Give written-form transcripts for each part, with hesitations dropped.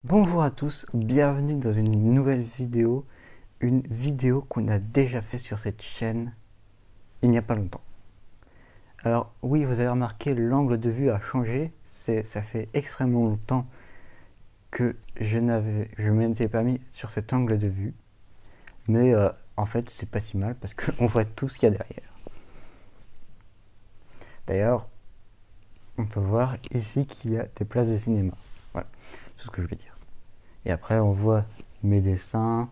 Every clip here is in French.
Bonjour à tous, bienvenue dans une nouvelle vidéo, une vidéo qu'on a déjà fait sur cette chaîne il n'y a pas longtemps. Alors oui, vous avez remarqué, l'angle de vue a changé, ça fait extrêmement longtemps que je m'étais pas mis sur cet angle de vue, mais en fait c'est pas si mal parce qu'on voit tout ce qu'il y a derrière. D'ailleurs, on peut voir ici qu'il y a des places de cinéma, voilà, c'est ce que je voulais dire. Et après on voit mes dessins,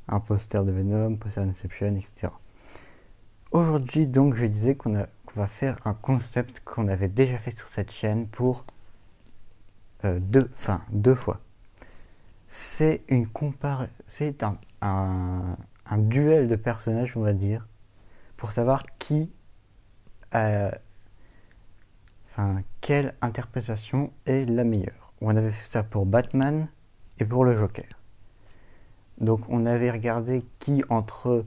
un poster de Venom, poster d'Inception, etc. Aujourd'hui donc je disais qu'on va faire un concept qu'on avait déjà fait sur cette chaîne pour deux fois. C'est un duel de personnages, on va dire, pour savoir quelle interprétation est la meilleure. On avait fait ça pour Batman et pour le Joker. Donc on avait regardé qui entre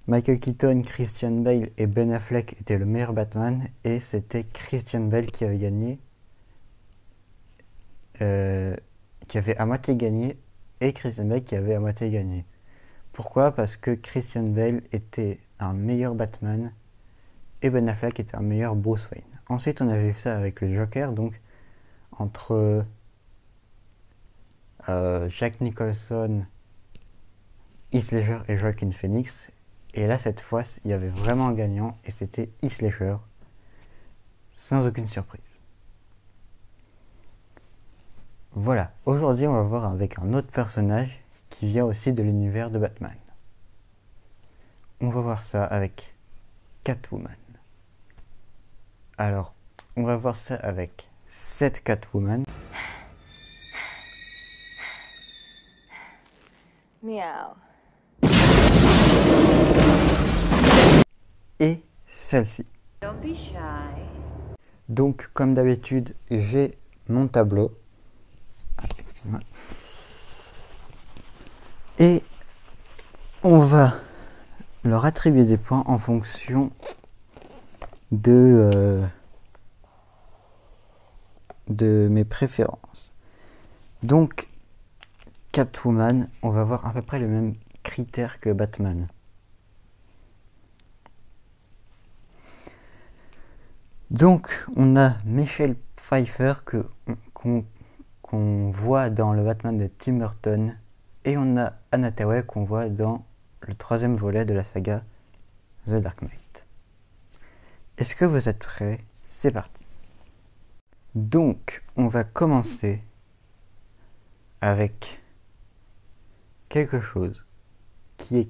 Michael Keaton, Christian Bale et Ben Affleck était le meilleur Batman, et c'était Christian Bale qui avait gagné, qui avait à moitié gagné, et Christian Bale qui avait à moitié gagné. Pourquoi? Parce que Christian Bale était un meilleur Batman et Ben Affleck était un meilleur Bruce Wayne. Ensuite on avait vu ça avec le Joker, donc entre Jack Nicholson, Heath Ledger et Joaquin Phoenix. Et là, cette fois, il y avait vraiment un gagnant, et c'était Heath Ledger, sans aucune surprise. Voilà, aujourd'hui, on va voir avec un autre personnage qui vient aussi de l'univers de Batman. On va voir ça avec Catwoman. Alors, on va voir ça avec cette Catwoman. Meow. Et celle-ci. Don't be shy. Donc, comme d'habitude, j'ai mon tableau. Ah, excuse-moi. Et on va leur attribuer des points en fonction de mes préférences. Donc, Catwoman, on va voir à peu près les mêmes critères que Batman. Donc, on a Michelle Pfeiffer qu'on voit dans le Batman de Tim Burton, et on a Anne Hathaway qu'on voit dans le troisième volet de la saga The Dark Knight. Est-ce que vous êtes prêts? C'est parti. Donc, on va commencer avec quelque chose qui est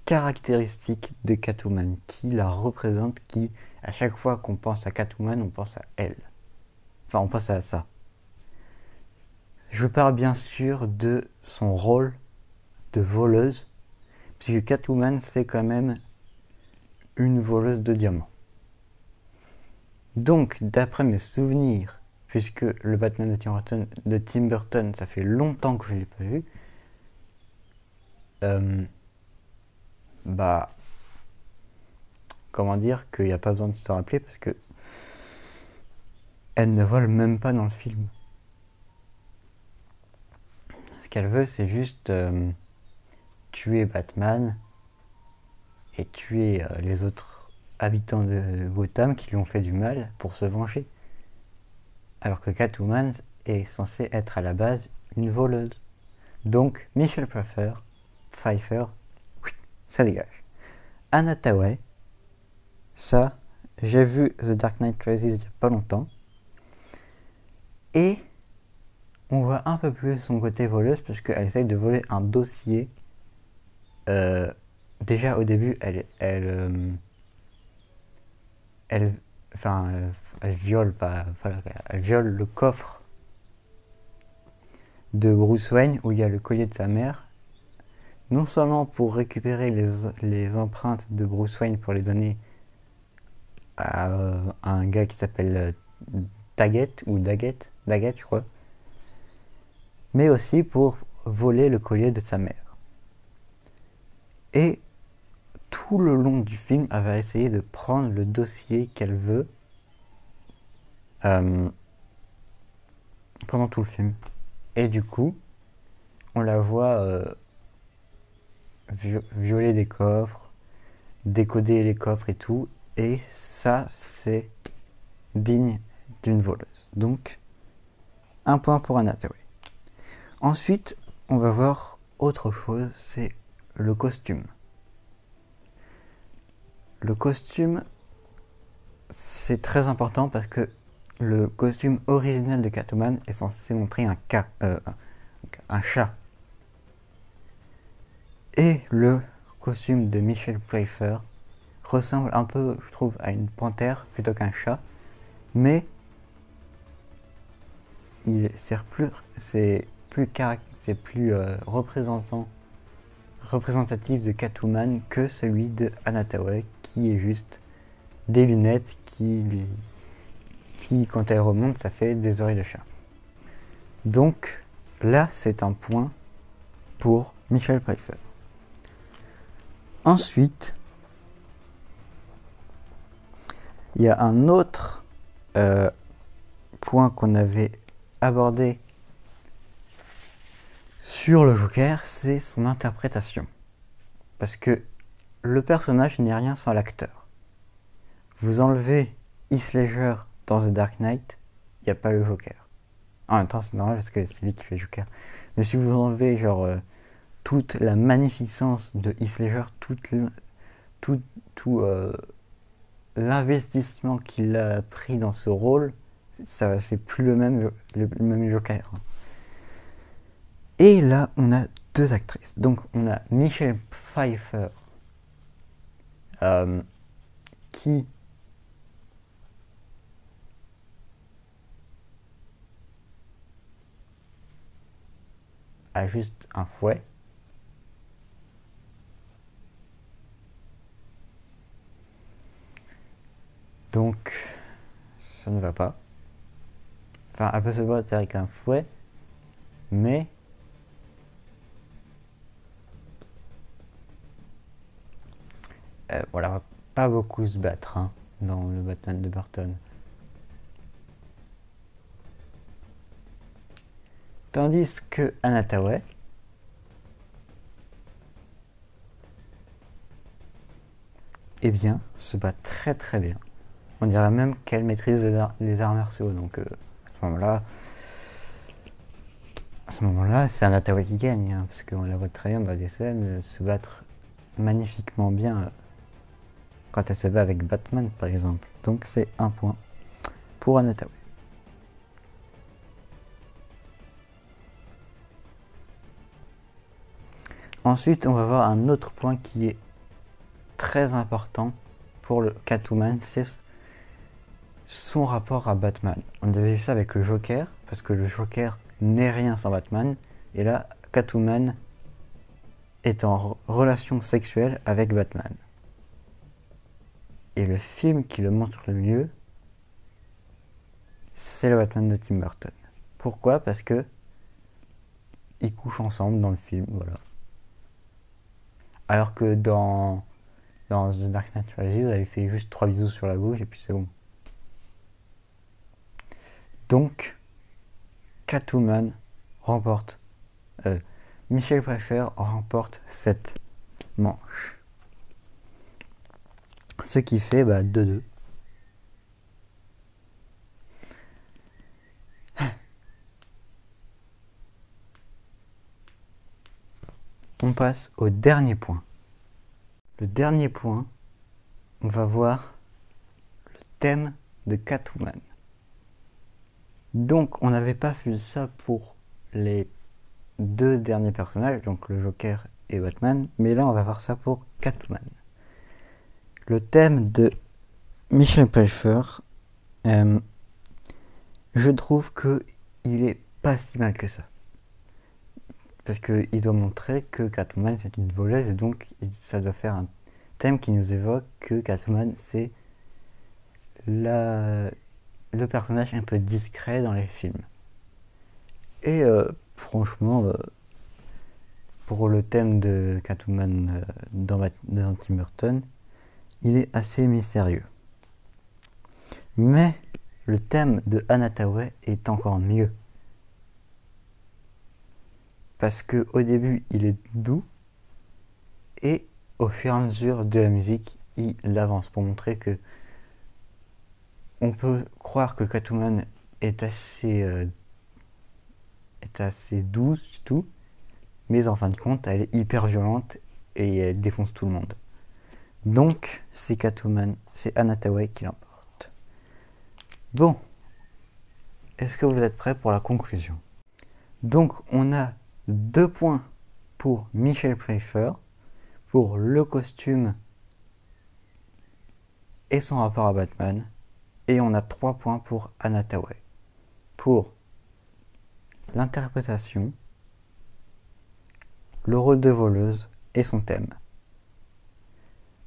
caractéristique de Catwoman, qui la représente, qui, à chaque fois qu'on pense à Catwoman, on pense à elle. Enfin, on pense à ça. Je parle bien sûr de son rôle de voleuse, puisque Catwoman, c'est quand même une voleuse de diamants. Donc, d'après mes souvenirs, puisque le Batman de Tim Burton, ça fait longtemps que je ne l'ai pas vu, comment dire qu'il n'y a pas besoin de se rappeler, parce que elle ne vole même pas dans le film. Ce qu'elle veut, c'est juste tuer Batman et tuer les autres habitants de Gotham qui lui ont fait du mal pour se venger. Alors que Catwoman est censée être à la base une voleuse. Donc, Michelle Pfeiffer, ça dégage. Anne Hathaway, ça, j'ai vu The Dark Knight Rises il n'y a pas longtemps. Et on voit un peu plus son côté voleuse, parce qu'elle essaye de voler un dossier. Déjà au début, elle viole elle viole le coffre de Bruce Wayne où il y a le collier de sa mère, non seulement pour récupérer les empreintes de Bruce Wayne pour les donner à un gars qui s'appelle Daggett, je crois, mais aussi pour voler le collier de sa mère. Et tout le long du film, elle va essayer de prendre le dossier qu'elle veut pendant tout le film. Et du coup, on la voit violer des coffres, décoder les coffres et tout. Et ça, c'est digne d'une voleuse. Donc, un point pour Anna Hathaway. Ensuite, on va voir autre chose, c'est le costume. Le costume, c'est très important parce que le costume original de Catwoman est censé montrer un chat. Et le costume de Michelle Pfeiffer ressemble un peu, je trouve, à une panthère plutôt qu'un chat. Mais c'est plus représentatif de Catwoman que celui de Anna Hathaway, qui est juste des lunettes qui, quand elle remonte, ça fait des oreilles de chat. Donc là, c'est un point pour Michelle Pfeiffer. Ensuite, il y a un autre point qu'on avait abordé sur le Joker, c'est son interprétation. Parce que le personnage n'est rien sans l'acteur. Vous enlevez Heath Ledger dans The Dark Knight, il n'y a pas le Joker. En même temps, c'est normal parce que c'est lui qui fait Joker. Mais si vous enlevez toute la magnificence de Heath Ledger, tout l'investissement qu'il a pris dans ce rôle, c'est plus le même Joker. Et là, on a deux actrices. Donc, on a Michelle Pfeiffer, qui a juste un fouet. Donc, ça ne va pas. Enfin, elle peut se battre avec un fouet, mais voilà, elle va pas beaucoup se battre dans le Batman de Burton. Tandis que Anna Hathaway, eh bien, se bat très très bien. On dirait même qu'elle maîtrise les arts martiaux. Donc à ce moment-là, c'est Anna Hathaway qui gagne, parce qu'on la voit très bien dans des scènes se battre magnifiquement bien quand elle se bat avec Batman, par exemple. Donc c'est un point pour Anna Hathaway. Ensuite, on va voir un autre point qui est très important pour le Catwoman, c'est son rapport à Batman. On avait vu ça avec le Joker, parce que le Joker n'est rien sans Batman, et là, Catwoman est en relation sexuelle avec Batman. Et le film qui le montre le mieux, c'est le Batman de Tim Burton. Pourquoi ? Parce que ils couchent ensemble dans le film, voilà. Alors que dans The Dark Knight Rises, elle lui fait juste 3 bisous sur la bouche et puis c'est bon. Donc, Catwoman remporte, Michelle Pfeiffer remporte cette manche. Ce qui fait 2-2. On passe au dernier point. Le dernier point, on va voir le thème de Catwoman. Donc, on n'avait pas fait ça pour les deux derniers personnages, donc le Joker et Batman, mais là, on va voir ça pour Catwoman. Le thème de Michelle Pfeiffer, je trouve qu'il est pas si mal que ça. Parce qu'il doit montrer que Catwoman c'est une voleuse et donc ça doit faire un thème qui nous évoque que Catwoman c'est le personnage un peu discret dans les films. Et franchement, pour le thème de Catwoman dans Tim Burton, il est assez mystérieux. Mais le thème de Anna Hathaway est encore mieux. parce que au début il est doux et au fur et à mesure de la musique il avance pour montrer que on peut croire que Catwoman est assez douce tout, mais en fin de compte elle est hyper violente et elle défonce tout le monde. Donc c'est Catwoman, c'est Anna Tawai qui l'emporte. Bon, est-ce que vous êtes prêts pour la conclusion? Donc on a 2 points pour Michelle Pfeiffer, pour le costume et son rapport à Batman, et on a 3 points pour Anna Tawai, pour l'interprétation, le rôle de voleuse et son thème.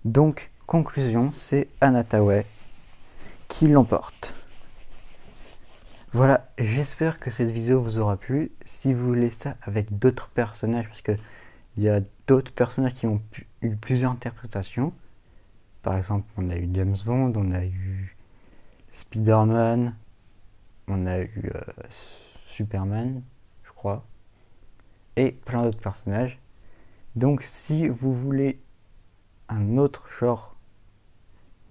Donc, conclusion, c'est Anna Tawai qui l'emporte. Voilà, j'espère que cette vidéo vous aura plu. Si vous voulez ça avec d'autres personnages, parce qu'il y a d'autres personnages qui ont eu plusieurs interprétations. Par exemple, on a eu James Bond, on a eu Spider-Man, on a eu Superman, je crois, et plein d'autres personnages. Donc si vous voulez un autre genre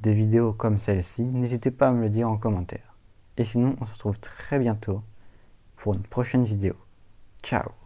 de vidéos comme celle-ci, n'hésitez pas à me le dire en commentaire. Et sinon, on se retrouve très bientôt pour une prochaine vidéo. Ciao!